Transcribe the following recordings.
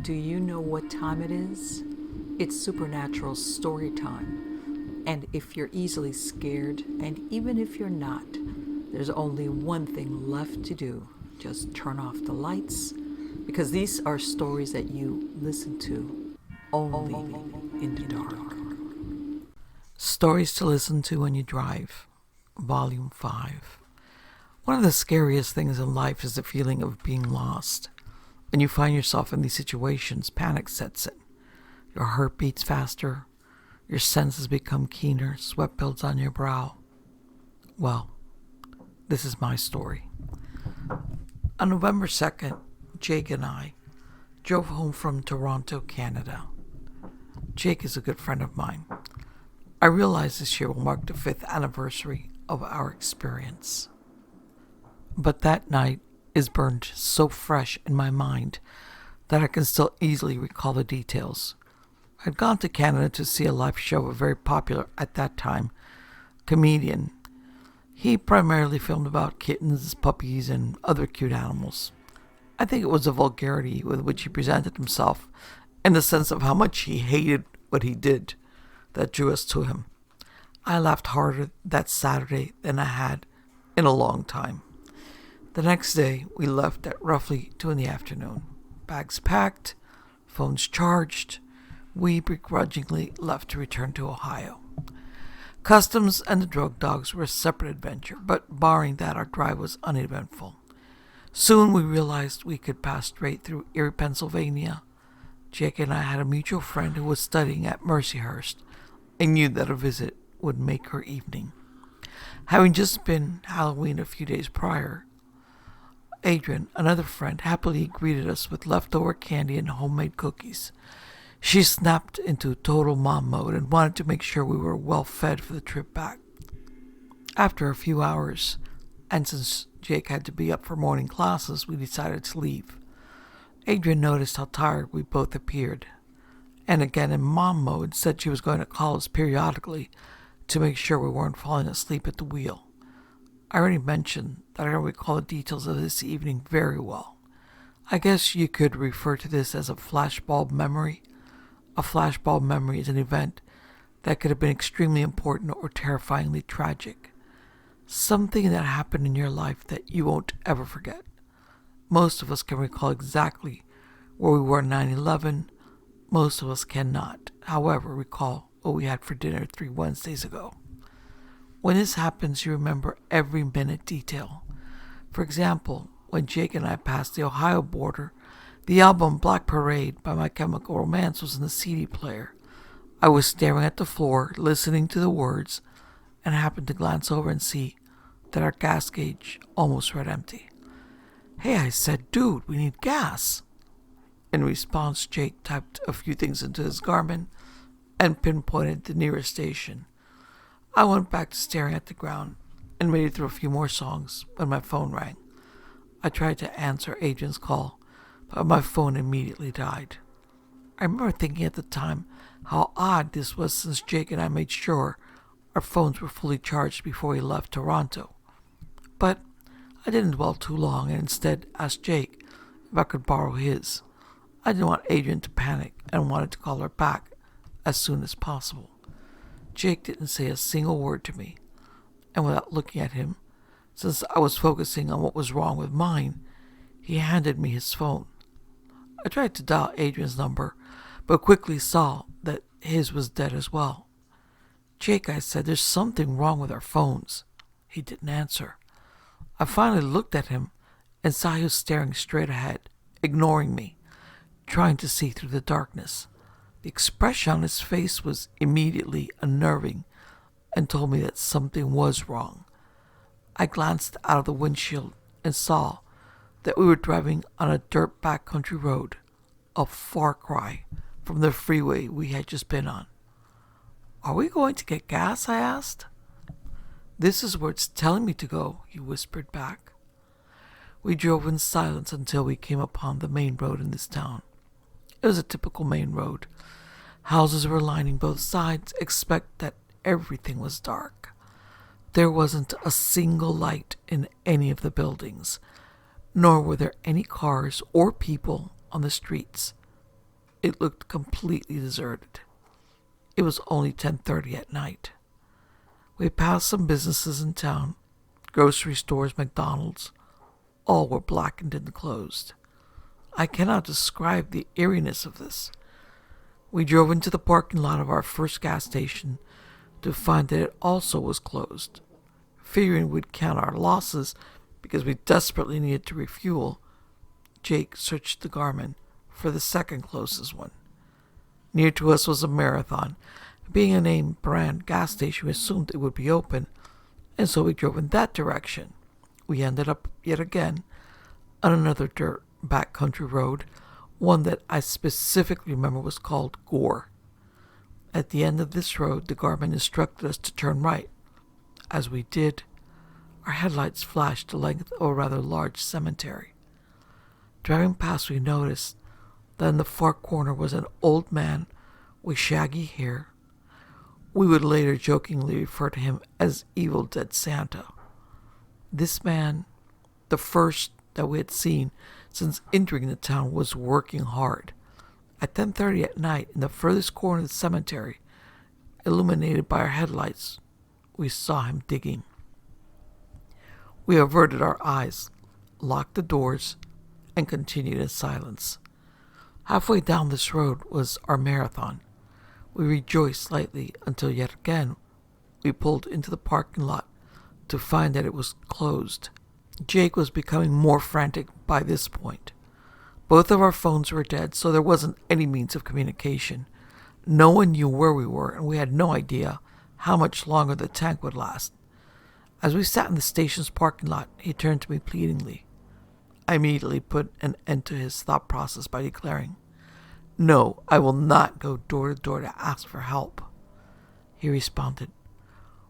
Do you know what time it is? It's supernatural story time. And if you're easily scared, and even if you're not, there's only one thing left to do. Just turn off the lights, because these are stories that you listen to only in the dark. Stories to listen to when you drive, Volume 5. One of the scariest things in life is the feeling of being lost. When you find yourself in these situations, panic sets in. Your heart beats faster, your senses become keener, sweat builds on your brow. Well, this is my story. On November 2nd, Jake and I drove home from Toronto, Canada. Jake is a good friend of mine. I realize this year will mark the 5th anniversary of our experience. But that night is burned so fresh in my mind that I can still easily recall the details. I'd gone to Canada to see a live show of a very popular, at that time, comedian. He primarily filmed about kittens, puppies, and other cute animals. I think it was the vulgarity with which he presented himself and the sense of how much he hated what he did that drew us to him. I laughed harder that Saturday than I had in a long time. The next day, we left at roughly 2 in the afternoon. Bags packed, phones charged, we begrudgingly left to return to Ohio. Customs and the drug dogs were a separate adventure, but barring that, our drive was uneventful. Soon we realized we could pass straight through Erie, Pennsylvania. Jake and I had a mutual friend who was studying at Mercyhurst and knew that a visit would make her evening. Having just been Halloween a few days prior, Adrian, another friend, happily greeted us with leftover candy and homemade cookies. She snapped into total mom mode and wanted to make sure we were well fed for the trip back. After a few hours, and since Jake had to be up for morning classes, we decided to leave. Adrian noticed how tired we both appeared, and again in mom mode said she was going to call us periodically to make sure we weren't falling asleep at the wheel. I already mentioned that I don't recall the details of this evening very well. I guess you could refer to this as a flashbulb memory. A flashbulb memory is an event that could have been extremely important or terrifyingly tragic. Something that happened in your life that you won't ever forget. Most of us can recall exactly where we were on 9/11. Most of us cannot, however, recall what we had for dinner 3 Wednesdays ago. When this happens, you remember every minute detail. For example, when Jake and I passed the Ohio border, the album Black Parade by My Chemical Romance was in the CD player. I was staring at the floor, listening to the words, and happened to glance over and see that our gas gauge almost read empty. "Hey," I said, "dude, we need gas." In response, Jake typed a few things into his Garmin and pinpointed the nearest station. I went back to staring at the ground and made it through a few more songs when my phone rang. I tried to answer Adrian's call, but my phone immediately died. I remember thinking at the time how odd this was since Jake and I made sure our phones were fully charged before we left Toronto. But I didn't dwell too long and instead asked Jake if I could borrow his. I didn't want Adrian to panic and wanted to call her back as soon as possible. Jake didn't say a single word to me, and without looking at him, since I was focusing on what was wrong with mine, he handed me his phone. I tried to dial Adrian's number, but quickly saw that his was dead as well. "Jake," I said, "there's something wrong with our phones." He didn't answer. I finally looked at him and saw he was staring straight ahead, ignoring me, trying to see through the darkness. The expression on his face was immediately unnerving and told me that something was wrong. I glanced out of the windshield and saw that we were driving on a dirt backcountry road, a far cry from the freeway we had just been on. "Are we going to get gas?" I asked. "This is where it's telling me to go," he whispered back. We drove in silence until we came upon the main road in this town. It was a typical main road. Houses were lining both sides, except that everything was dark. There wasn't a single light in any of the buildings, nor were there any cars or people on the streets. It looked completely deserted. It was only 10:30 at night. We passed some businesses in town, grocery stores, McDonald's. All were blackened and closed. I cannot describe the eeriness of this. We drove into the parking lot of our first gas station to find that it also was closed. Figuring we'd count our losses because we desperately needed to refuel, Jake searched the Garmin for the second closest one. Near to us was a Marathon. Being a name brand gas station, we assumed it would be open, and so we drove in that direction. We ended up yet again on another dirt backcountry road, one that I specifically remember was called Gore. At the end of this road, the Garmin instructed us to turn right. As we did, our headlights flashed the length of a rather large cemetery. Driving past, we noticed that in the far corner was an old man with shaggy hair. We would later jokingly refer to him as Evil Dead Santa. This man, the first that we had seen since entering the town, was working hard. At 10:30 at night, in the furthest corner of the cemetery, illuminated by our headlights, we saw him digging. We averted our eyes, locked the doors, and continued in silence. Halfway down this road was our Marathon. We rejoiced slightly until yet again we pulled into the parking lot to find that it was closed. Jake was becoming more frantic by this point. Both of our phones were dead, so there wasn't any means of communication. No one knew where we were, and we had no idea how much longer the tank would last. As we sat in the station's parking lot, he turned to me pleadingly. I immediately put an end to his thought process by declaring, "No, I will not go door to door to ask for help." He responded,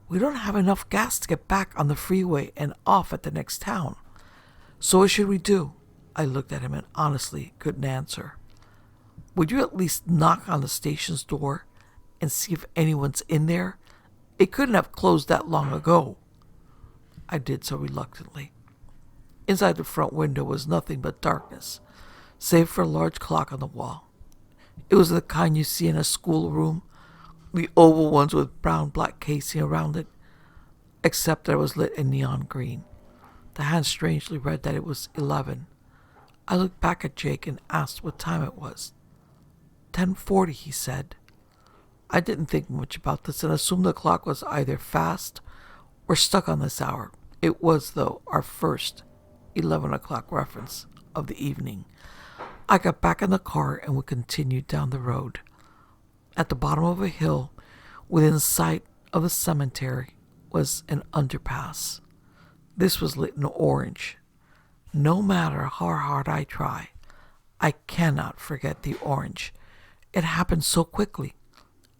"We don't have enough gas to get back on the freeway and off at the next town. So what should we do?" I looked at him and honestly couldn't answer. "Would you at least knock on the station's door and see if anyone's in there? It couldn't have closed that long ago." I did so reluctantly. Inside the front window was nothing but darkness, save for a large clock on the wall. It was the kind you see in a schoolroom, the oval ones with brown-black casing around it, except that it was lit in neon green. The hand strangely read that it was 11. I looked back at Jake and asked what time it was. 10:40, he said. I didn't think much about this and assumed the clock was either fast or stuck on this hour. It was, though, our first 11 o'clock reference of the evening. I got back in the car and we continued down the road. At the bottom of a hill, within sight of the cemetery, was an underpass. This was lit in orange. No matter how hard I try, I cannot forget the orange. It happened so quickly.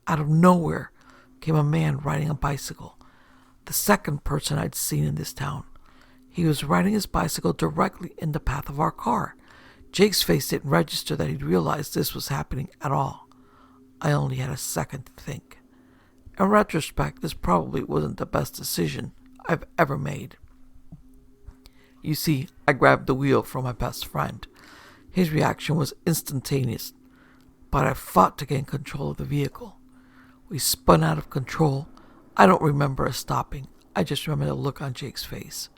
Out of nowhere came a man riding a bicycle, the second person I'd seen in this town. He was riding his bicycle directly in the path of our car. Jake's face didn't register that he'd realized this was happening at all. I only had a second to think. In retrospect, this probably wasn't the best decision I've ever made. You see, I grabbed the wheel from my best friend. His reaction was instantaneous, but I fought to gain control of the vehicle. We spun out of control. I don't remember us stopping. I just remember the look on Jake's face.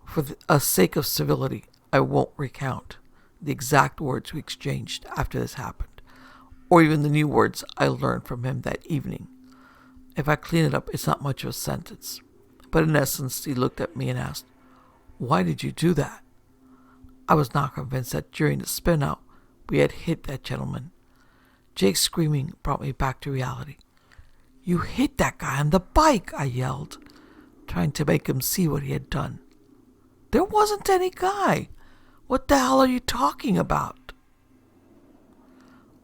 For the sake of civility, I won't recount the exact words we exchanged after this happened, or even the new words I learned from him that evening. If I clean it up, it's not much of a sentence. But in essence, he looked at me and asked, "Why did you do that?" I was not convinced that during the spin-out, we had hit that gentleman. Jake's screaming brought me back to reality. "You hit that guy on the bike," I yelled, trying to make him see what he had done. "There wasn't any guy. What the hell are you talking about?"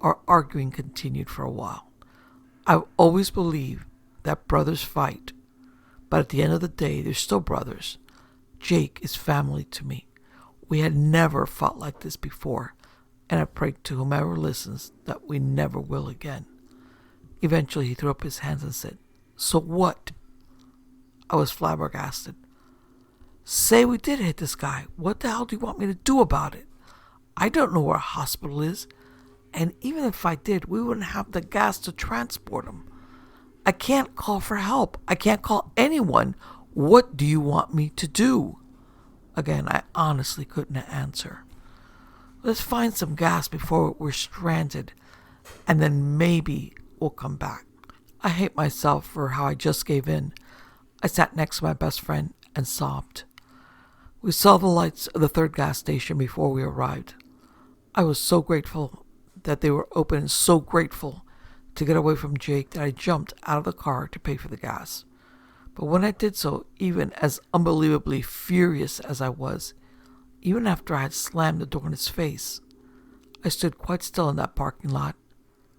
Our arguing continued for a while. I've always believed that brothers fight, but at the end of the day, they're still brothers. Jake is family to me. We had never fought like this before, and I pray to whomever listens that we never will again. Eventually, he threw up his hands and said, "So what?" I was flabbergasted. "Say we did hit this guy. What the hell do you want me to do about it? I don't know where a hospital is, And even if I did, we wouldn't have the gas to transport him. I can't call for help. I can't call anyone. What do you want me to do? Again, I honestly couldn't answer. Let's find some gas before we're stranded, and then maybe we'll come back. I hate myself for how I just gave in. I sat next to my best friend and sobbed. We saw the lights of the third gas station before we arrived. I was so grateful that they were open and so grateful to get away from Jake that I jumped out of the car to pay for the gas. But when I did so, even as unbelievably furious as I was, even after I had slammed the door in his face, I stood quite still in that parking lot.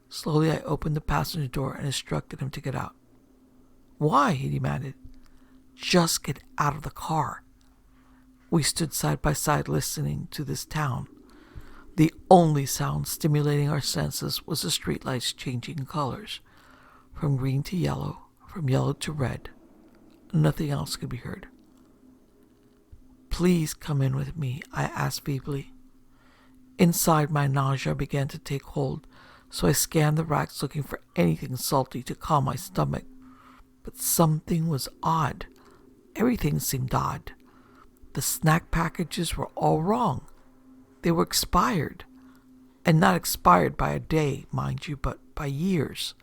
Slowly I opened the passenger door and instructed him to get out. Why? He demanded. Just get out of the car. We stood side by side listening to this town. The only sound stimulating our senses was the streetlights changing colors, from green to yellow, from yellow to red. Nothing else could be heard. Please come in with me, I asked feebly. Inside, my nausea began to take hold, so I scanned the racks looking for anything salty to calm my stomach. But something was odd. Everything seemed odd. The snack packages were all wrong. They were expired. And not expired by a day, mind you, but by years.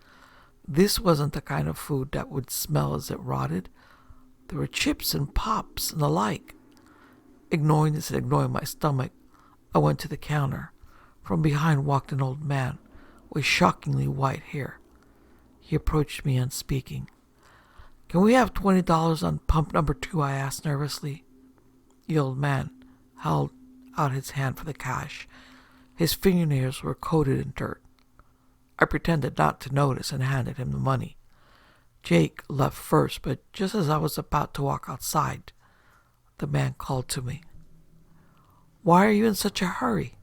This wasn't the kind of food that would smell as it rotted. There were chips and pops and the like. Ignoring this and ignoring my stomach, I went to the counter. From behind walked an old man with shockingly white hair. He approached me unspeaking. Can we have $20 on pump number 2? I asked nervously. The old man held out his hand for the cash. His fingernails were coated in dirt. I pretended not to notice and handed him the money. Jake left first, but just as I was about to walk outside, the man called to me. Why are you in such a hurry?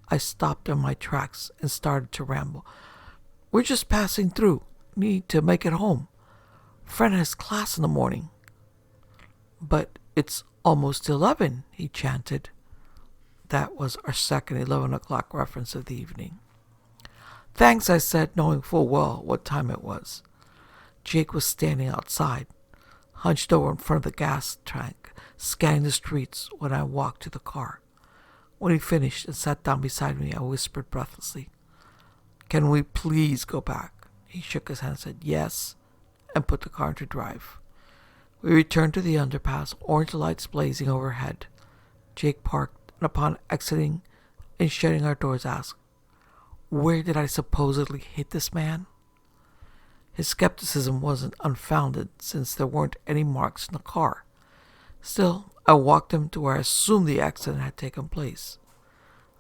I stopped in my tracks and started to ramble. We're just passing through. Need to make it home. Friend has class in the morning. But it's almost 11, he chanted. That was our second 11 o'clock reference of the evening. Thanks, I said, knowing full well what time it was. Jake was standing outside, hunched over in front of the gas tank, scanning the streets when I walked to the car. When he finished and sat down beside me, I whispered breathlessly, Can we please go back? He shook his head and said, Yes, and put the car into drive. We returned to the underpass, orange lights blazing overhead. Jake parked, and upon exiting and shutting our doors, asked, Where did I supposedly hit this man? His skepticism wasn't unfounded, since there weren't any marks in the car. Still, I walked him to where I assumed the accident had taken place.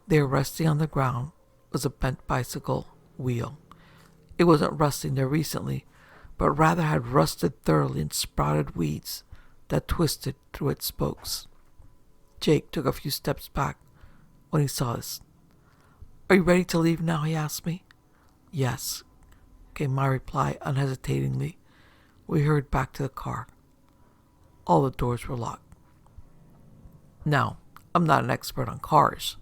There, resting on the ground, was a bent bicycle wheel. It wasn't rusting there recently, but rather had rusted thoroughly and sprouted weeds that twisted through its spokes. Jake took a few steps back when he saw this. Are you ready to leave now? He asked me. Yes, came my reply unhesitatingly. We hurried back to the car. All the doors were locked. Now, I'm not an expert on cars,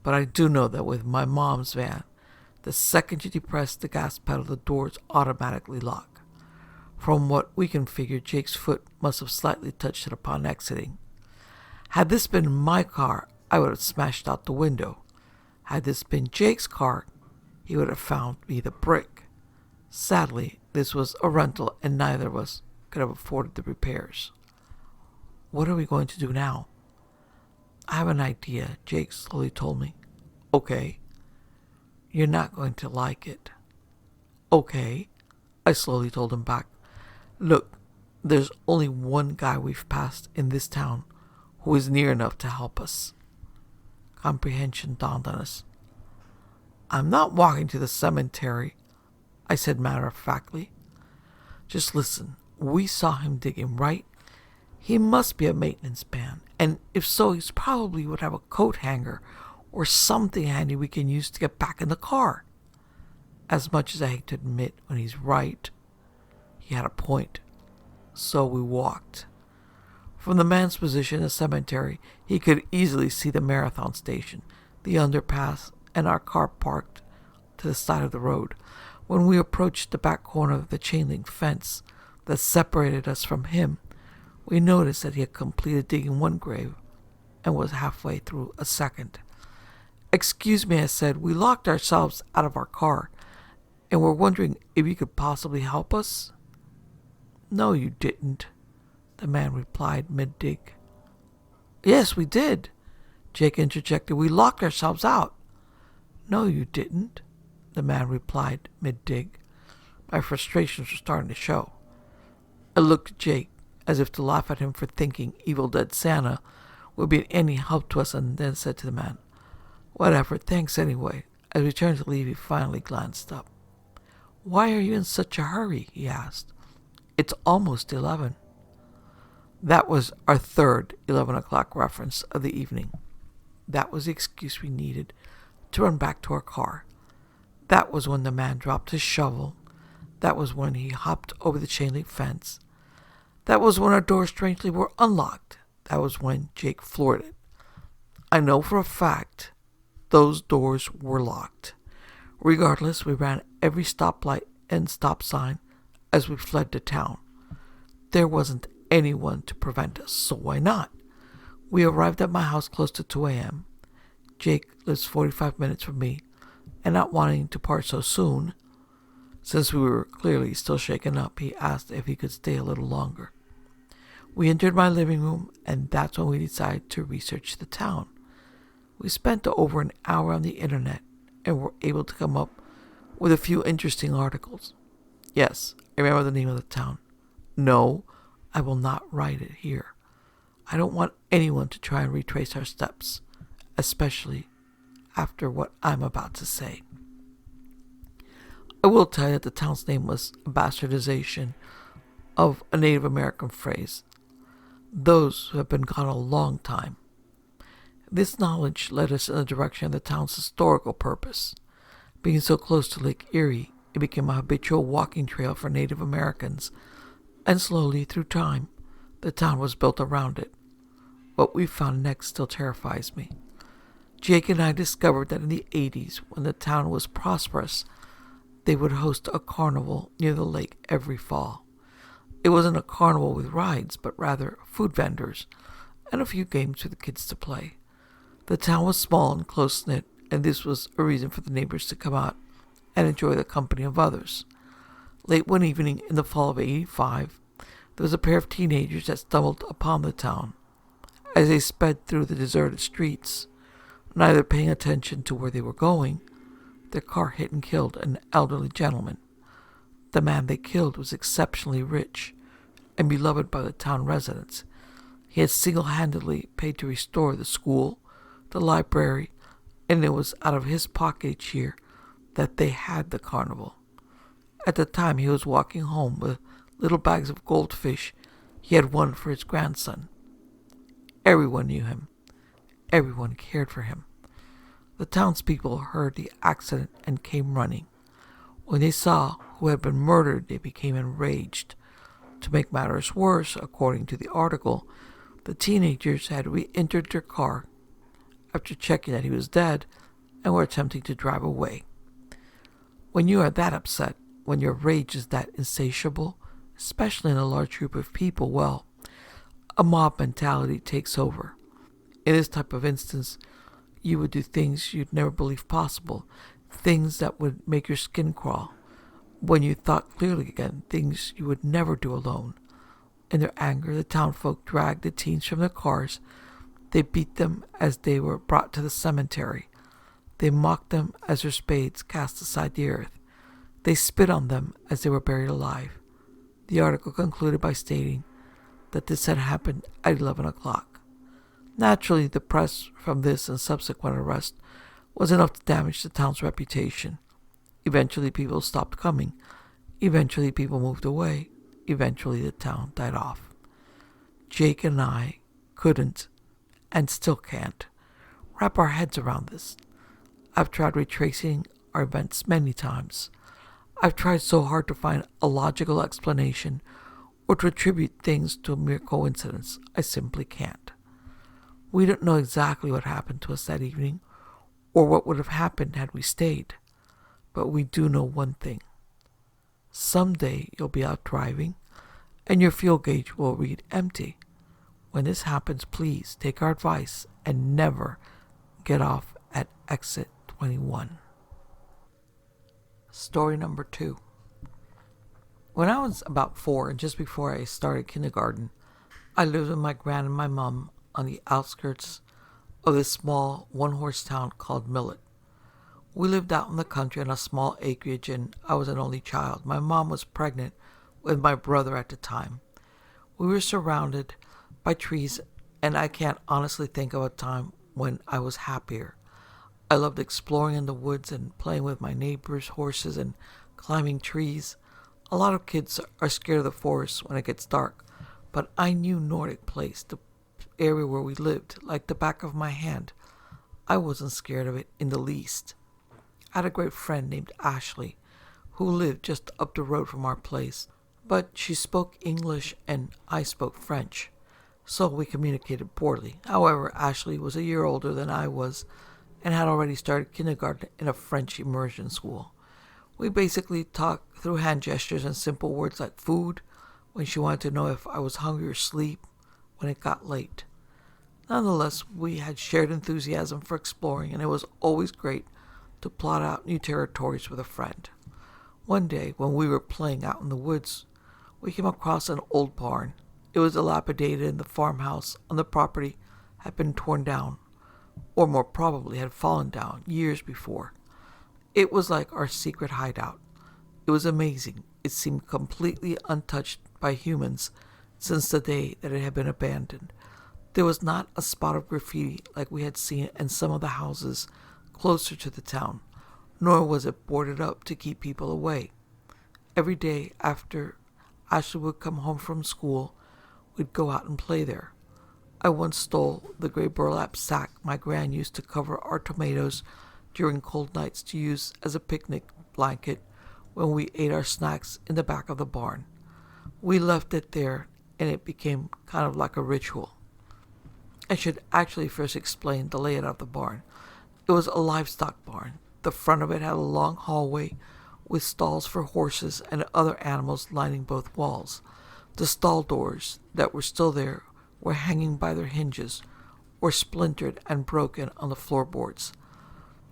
but I do know that with my mom's van, the second you depress the gas pedal, the doors automatically lock. From what we can figure, Jake's foot must have slightly touched it upon exiting. Had this been my car, I would have smashed out the window. Had this been Jake's car, he would have found me the brick. Sadly, this was a rental and neither of us could have afforded the repairs. What are we going to do now? I have an idea, Jake slowly told me. Okay. You're not going to like it. Okay, I slowly told him back. Look, there's only one guy we've passed in this town who is near enough to help us. Comprehension dawned on us. I'm not walking to the cemetery, I said matter-of-factly. Just listen, we saw him digging, right? He must be a maintenance man, and if so, he probably would have a coat hanger or something handy we can use to get back in the car. As much as I hate to admit when he's right, he had a point. So we walked. From the man's position in the cemetery, he could easily see the marathon station, the underpass, and our car parked to the side of the road. When we approached the back corner of the chain-link fence that separated us from him, we noticed that he had completed digging one grave and was halfway through a second. "Excuse me," I said, "we locked ourselves out of our car, and we're wondering if you could possibly help us." "No, you didn't," the man replied mid-dig. "Yes, we did," Jake interjected. "We locked ourselves out." "No, you didn't," the man replied mid-dig. My frustrations were starting to show. I looked at Jake as if to laugh at him for thinking Evil Dead Santa would be any help to us, and then said to the man, "Whatever, thanks anyway." As we turned to leave, he finally glanced up. "Why are you in such a hurry?" he asked. "It's almost 11. That was our third 11 o'clock reference of the evening. That was the excuse we needed to run back to our car. That was when the man dropped his shovel. That was when he hopped over the chain-link fence. That was when our doors strangely were unlocked. That was when Jake floored it. I know for a fact those doors were locked. Regardless, we ran every stoplight and stop sign as we fled to town. There wasn't anyone to prevent us, so why not? We arrived at my house close to 2 a.m. Jake lives 45 minutes from me, and not wanting to part so soon, since we were clearly still shaken up, he asked if he could stay a little longer. We entered my living room, and that's when we decided to research the town. We spent over an hour on the internet and were able to come up with a few interesting articles. Yes, I remember the name of the town. No, I will not write it here. I don't want anyone to try and retrace our steps, especially after what I'm about to say. I will tell you that the town's name was a bastardization of a Native American phrase, "those who have been gone a long time." This knowledge led us in the direction of the town's historical purpose. Being so close to Lake Erie, it became a habitual walking trail for Native Americans, and slowly, through time, the town was built around it. What we found next still terrifies me. Jake and I discovered that in the 80s, when the town was prosperous, they would host a carnival near the lake every fall. It wasn't a carnival with rides, but rather food vendors and a few games for the kids to play. The town was small and close-knit, and this was a reason for the neighbors to come out and enjoy the company of others. Late one evening in the fall of '85, there was a pair of teenagers that stumbled upon the town. As they sped through the deserted streets, neither paying attention to where they were going, their car hit and killed an elderly gentleman. The man they killed was exceptionally rich and beloved by the town residents. He had single-handedly paid to restore the school, the library, and it was out of his pocket each year that they had the carnival. At the time, he was walking home with little bags of goldfish he had won for his grandson. Everyone knew him. Everyone cared for him. The townspeople heard the accident and came running. When they saw who had been murdered, they became enraged. To make matters worse, according to the article, the teenagers had re-entered their car after checking that he was dead and were attempting to drive away. When you are that upset, when your rage is that insatiable, especially in a large group of people, well, a mob mentality takes over. In this type of instance, you would do things you'd never believe possible, things that would make your skin crawl. When you thought clearly again, things you would never do alone. In their anger, the townfolk dragged the teens from their cars. They beat them as they were brought to the cemetery. They mocked them as their spades cast aside the earth. They spit on them as they were buried alive. The article concluded by stating that this had happened at 11 o'clock. Naturally, the press from this and subsequent arrest was enough to damage the town's reputation. Eventually, people stopped coming. Eventually, people moved away. Eventually, the town died off. Jake and I couldn't, and still can't, wrap our heads around this. I've tried retracing our events many times. I've tried so hard to find a logical explanation or to attribute things to a mere coincidence. I simply can't. We don't know exactly what happened to us that evening or what would have happened had we stayed. But we do know one thing. Someday you'll be out driving, and your fuel gauge will read empty. When this happens, please take our advice and never get off at exit 21. Story number 2. When I was about 4 and just before I started kindergarten, I lived with my gran and my mom on the outskirts of this small one-horse town called Millet. We lived out in the country on a small acreage, and I was an only child. My mom was pregnant with my brother at the time. We were surrounded by trees, and I can't honestly think of a time when I was happier. I loved exploring in the woods and playing with my neighbors' horses and climbing trees. A lot of kids are scared of the forest when it gets dark, but I knew Nordic Place, the area where we lived, like the back of my hand. I wasn't scared of it in the least. I had a great friend named Ashley, who lived just up the road from our place, but she spoke English and I spoke French, so we communicated poorly. However, Ashley was a year older than I was and had already started kindergarten in a French immersion school. We basically talked through hand gestures and simple words like food, when she wanted to know if I was hungry, or sleep when it got late. Nonetheless, we had shared enthusiasm for exploring, and it was always great to plot out new territories with a friend. One day, when we were playing out in the woods, we came across an old barn. It was dilapidated, and the farmhouse on the property had been torn down, or more probably had fallen down years before. It was like our secret hideout. It was amazing. It seemed completely untouched by humans since the day that it had been abandoned. There was not a spot of graffiti like we had seen in some of the houses closer to the town, nor was it boarded up to keep people away. Every day after Ashley would come home from school, we'd go out and play there. I once stole the gray burlap sack my gran used to cover our tomatoes during cold nights to use as a picnic blanket when we ate our snacks in the back of the barn. We left it there, and it became kind of like a ritual. I should actually first explain the layout of the barn. It was a livestock barn. The front of it had a long hallway with stalls for horses and other animals lining both walls. The stall doors that were still there were hanging by their hinges or splintered and broken on the floorboards.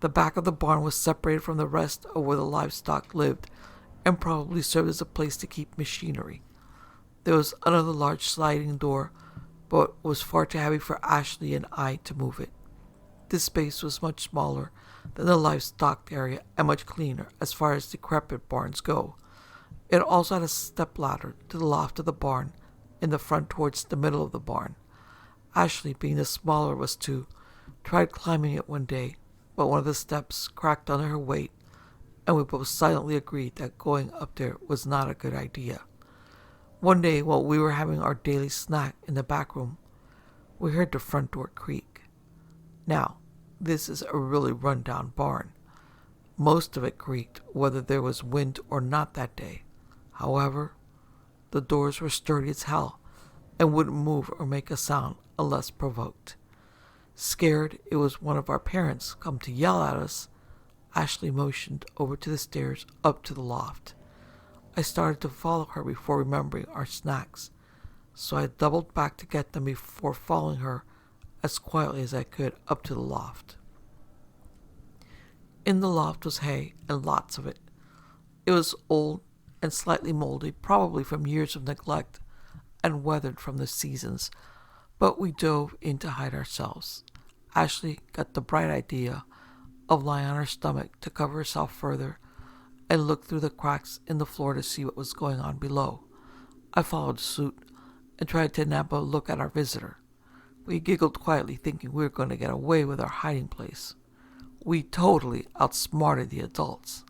The back of the barn was separated from the rest of where the livestock lived and probably served as a place to keep machinery. There was another large sliding door, but was far too heavy for Ashley and I to move it. This space was much smaller than the livestock area and much cleaner as far as decrepit barns go. It also had a stepladder to the loft of the barn in the front towards the middle of the barn. Ashley, being the smaller of us two, tried climbing it one day, but one of the steps cracked under her weight, and we both silently agreed that going up there was not a good idea. One day, while we were having our daily snack in the back room, we heard the front door creak. Now, this is a really run-down barn. Most of it creaked whether there was wind or not that day. However, the doors were sturdy as hell and wouldn't move or make a sound unless provoked. Scared it was one of our parents come to yell at us, Ashley motioned over to the stairs up to the loft. I started to follow her before remembering our snacks, so I doubled back to get them before following her as quietly as I could up to the loft. In the loft was hay, and lots of it. It was old and slightly moldy, probably from years of neglect and weathered from the seasons, but we dove in to hide ourselves. Ashley got the bright idea of lying on her stomach to cover herself further and look through the cracks in the floor to see what was going on below. I followed suit and tried to nab a look at our visitor. We giggled quietly, thinking we were going to get away with our hiding place. We totally outsmarted the adults.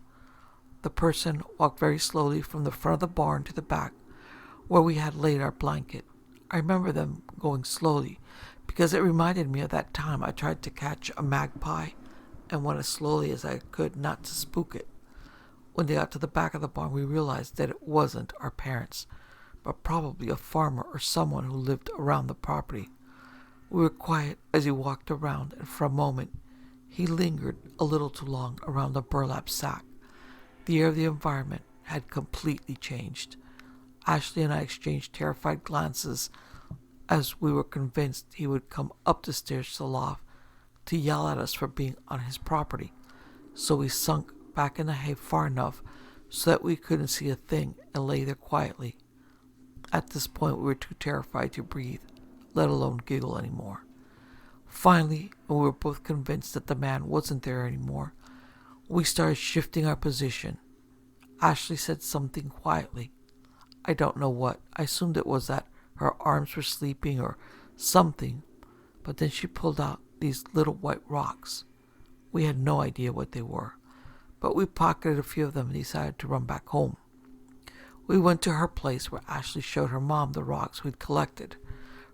The person walked very slowly from the front of the barn to the back, where we had laid our blanket. I remember them going slowly because it reminded me of that time I tried to catch a magpie and went as slowly as I could not to spook it. When they got to the back of the barn, we realized that it wasn't our parents, but probably a farmer or someone who lived around the property. We were quiet as he walked around, and for a moment He lingered a little too long around the burlap sack. The air of the environment had completely changed. Ashley and I exchanged terrified glances as we were convinced he would come up the stairs to the loft to yell at us for being on his property. So we sunk back in the hay far enough so that we couldn't see a thing and lay there quietly. At this point, we were too terrified to breathe, let alone giggle anymore. Finally, when we were both convinced that the man wasn't there anymore, we started shifting our position. Ashley said something quietly. I don't know what. I assumed it was that her arms were sleeping or something, but then she pulled out these little white rocks. We had no idea what they were, but we pocketed a few of them and decided to run back home. We went to her place where Ashley showed her mom the rocks we'd collected.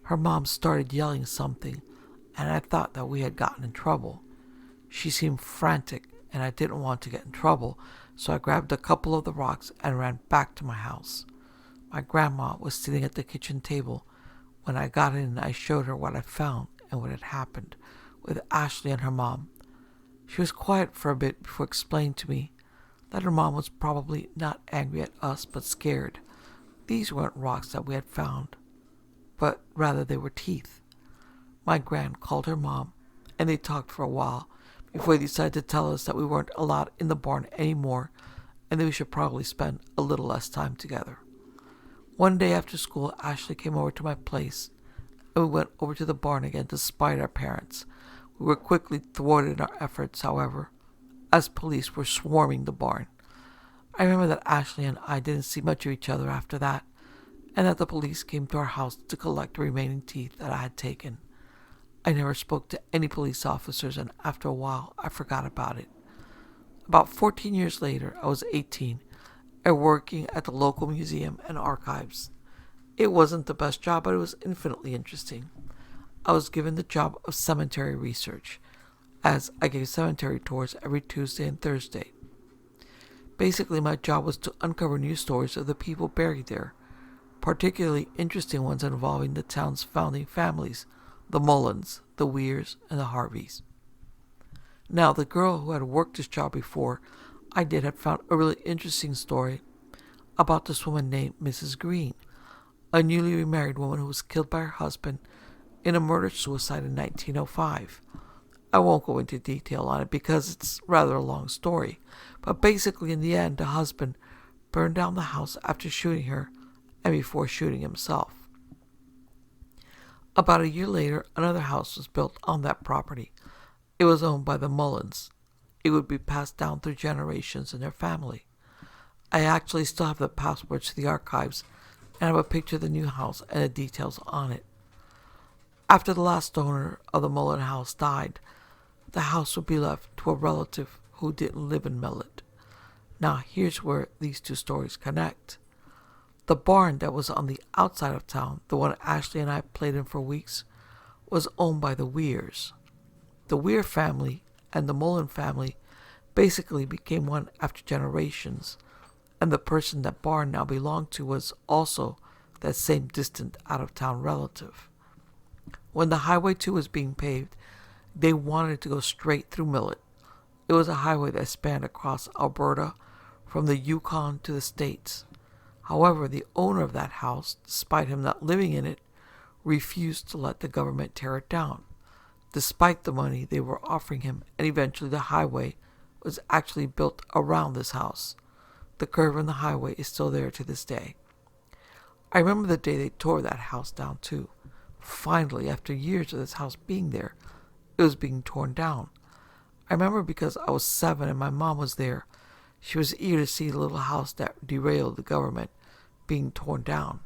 Her mom started yelling something, and I thought that we had gotten in trouble. She seemed frantic, and I didn't want to get in trouble, so I grabbed a couple of the rocks and ran back to my house. My grandma was sitting at the kitchen table. When I got in, I showed her what I found and what had happened with Ashley and her mom. She was quiet for a bit before explaining to me that her mom was probably not angry at us but scared. These weren't rocks that we had found, but rather they were teeth. My gran called her mom, and they talked for a while before they decided to tell us that we weren't allowed in the barn anymore and that we should probably spend a little less time together. One day after school, Ashley came over to my place, and we went over to the barn again to spite our parents. We were quickly thwarted in our efforts, however, as police were swarming the barn. I remember that Ashley and I didn't see much of each other after that, and that the police came to our house to collect the remaining teeth that I had taken. I never spoke to any police officers, and after a while, I forgot about it. About 14 years later, I was 18 and working at the local museum and archives. It wasn't the best job, but it was infinitely interesting. I was given the job of cemetery research, as I gave cemetery tours every Tuesday and Thursday. Basically, my job was to uncover new stories of the people buried there, particularly interesting ones involving the town's founding families, the Mullins, the Weirs, and the Harveys. Now, the girl who had worked this job before I did had found a really interesting story about this woman named Mrs. Green, a newly remarried woman who was killed by her husband in a murder-suicide in 1905. I won't go into detail on it because it's rather a long story, but basically in the end, the husband burned down the house after shooting her and before shooting himself. About a year later, another house was built on that property. It was owned by the Mullins. It would be passed down through generations in their family. I actually still have the passwords to the archives and have a picture of the new house and the details on it. After the last owner of the Mullin house died, the house would be left to a relative who didn't live in Millet. Now here's where these two stories connect. The barn that was on the outside of town, the one Ashley and I played in for weeks, was owned by the Weirs. The Weir family and the Mullin family basically became one after generations, and the person that barn now belonged to was also that same distant out-of-town relative. When the Highway 2 was being paved, they wanted it to go straight through Millet. It was a highway that spanned across Alberta from the Yukon to the States. However, the owner of that house, despite him not living in it, refused to let the government tear it down. Despite the money they were offering him, and eventually the highway was actually built around this house. The curve in the highway is still there to this day. I remember the day they tore that house down too. Finally, after years of this house being there, it was being torn down. I remember because I was 7 and my mom was there. She was eager to see the little house that derailed the government being torn down.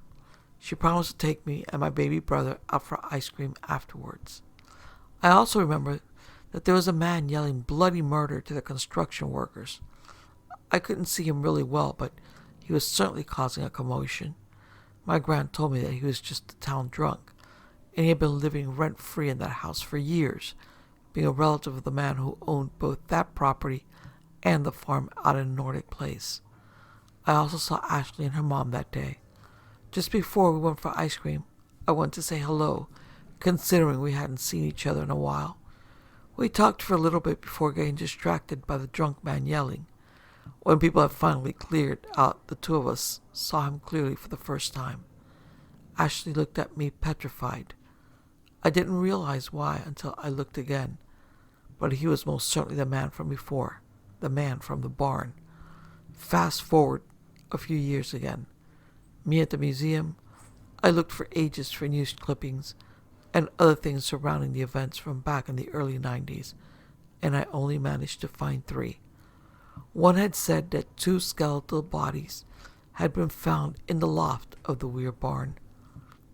She promised to take me and my baby brother out for ice cream afterwards. I also remember that there was a man yelling bloody murder to the construction workers. I couldn't see him really well, but he was certainly causing a commotion. My gran told me that he was just a town drunk, and he had been living rent-free in that house for years, being a relative of the man who owned both that property and the farm out in Nordic Place. I also saw Ashley and her mom that day. Just before we went for ice cream, I went to say hello, considering we hadn't seen each other in a while. We talked for a little bit before getting distracted by the drunk man yelling. When people had finally cleared out, the two of us saw him clearly for the first time. Ashley looked at me petrified. I didn't realize why until I looked again, but he was most certainly the man from before, the man from the barn. Fast forward a few years again. Me at the museum, I looked for ages for news clippings and other things surrounding the events from back in the early 90s, and I only managed to find 3. One had said that 2 skeletal bodies had been found in the loft of the Weir barn,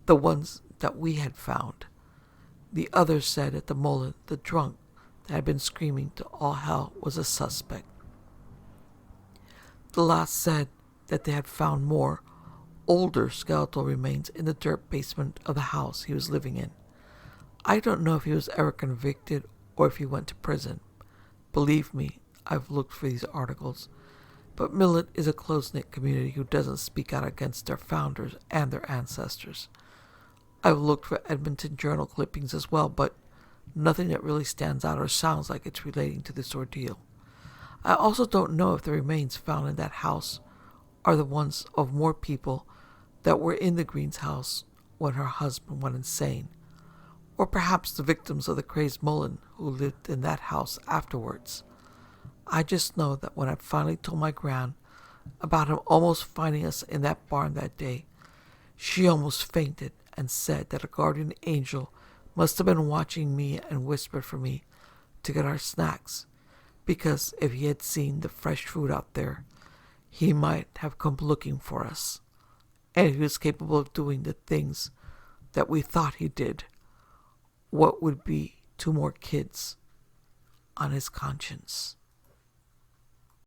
the ones that we had found. The other said that the Mullen, the drunk that had been screaming to all hell, was a suspect. The last said that they had found more older skeletal remains in the dirt basement of the house he was living in. I don't know if he was ever convicted or if he went to prison. Believe me, I've looked for these articles, but Millet is a close-knit community who doesn't speak out against their founders and their ancestors. I've looked for Edmonton Journal clippings as well, but nothing that really stands out or sounds like it's relating to this ordeal. I also don't know if the remains found in that house are the ones of more people that were in the Green's house when her husband went insane, or perhaps the victims of the crazed Mullen who lived in that house afterwards. I just know that when I finally told my gran about him almost finding us in that barn that day, she almost fainted and said that a guardian angel must have been watching me and whispered for me to get our snacks, because if he had seen the fresh food out there, he might have come looking for us. And if he was capable of doing the things that we thought he did, what would be 2 more kids on his conscience?